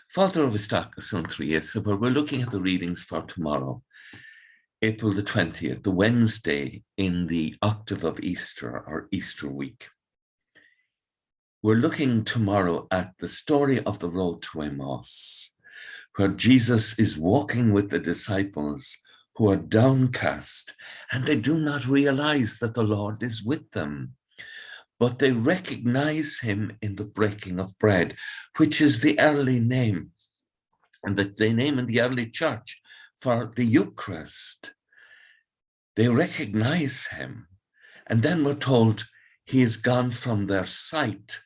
Folklore of Suantraí Íosa, where we're looking at the readings for tomorrow, April the 20th, the Wednesday in the octave of Easter, or Easter week. We're looking tomorrow at the story of the road to Emmaus, where Jesus is walking with the disciples who are downcast, and they do not realize that the Lord is with them. But they recognize him in the breaking of bread, which is the early name, and that they name in the early church for the Eucharist. They recognize him. And then we're told he is gone from their sight.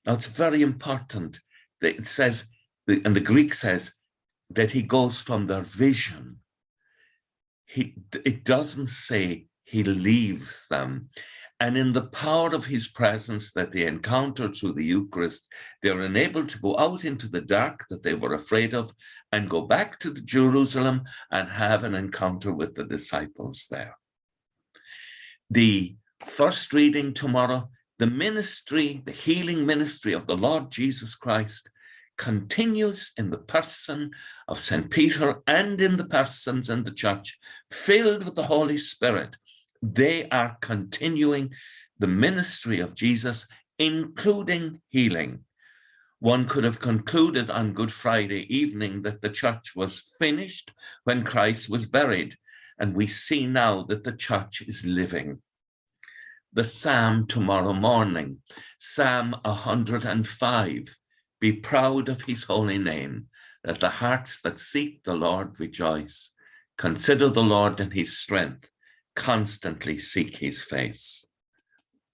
Now, it's very important that it says, and the Greek says, that he goes from their vision. It doesn't say he leaves them. And in the power of his presence that they encounter through the Eucharist, they're enabled to go out into the dark that they were afraid of and go back to Jerusalem and have an encounter with the disciples there. The first reading tomorrow, the ministry, the healing ministry of the Lord Jesus Christ continues in the person of St. Peter and in the persons in the church filled with the Holy Spirit. They are continuing the ministry of Jesus, including healing. One could have concluded on Good Friday evening that the church was finished when Christ was buried, and we see now that the church is living. The psalm tomorrow morning, Psalm 105, be proud of his holy name, that the hearts that seek the Lord rejoice. Consider the Lord in his strength, constantly seek his face.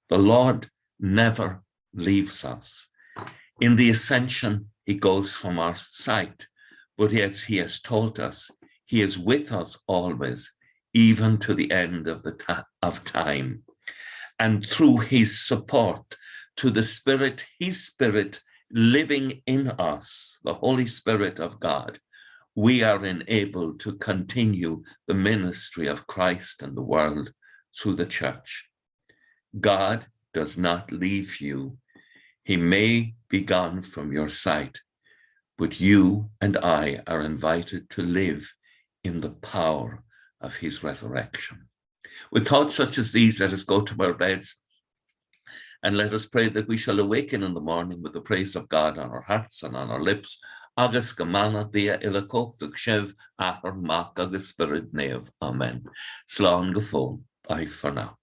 The Lord never leaves us. In the ascension, he goes from our sight, but as he has told us, he is with us always, even to the end of time. And through his support to the Spirit, his Spirit living in us, the Holy Spirit of God, we are enabled to continue the ministry of Christ in the world through the church. God does not leave you. He may be gone from your sight, but you and I are invited to live in the power of his resurrection. With thoughts such as these, let us go to our beds and let us pray that we shall awaken in the morning with the praise of God on our hearts and on our lips. Agus gemana dia ilakok duk shev ahar mak agus spirit nev. Amen. Slán gefón. Bye for now.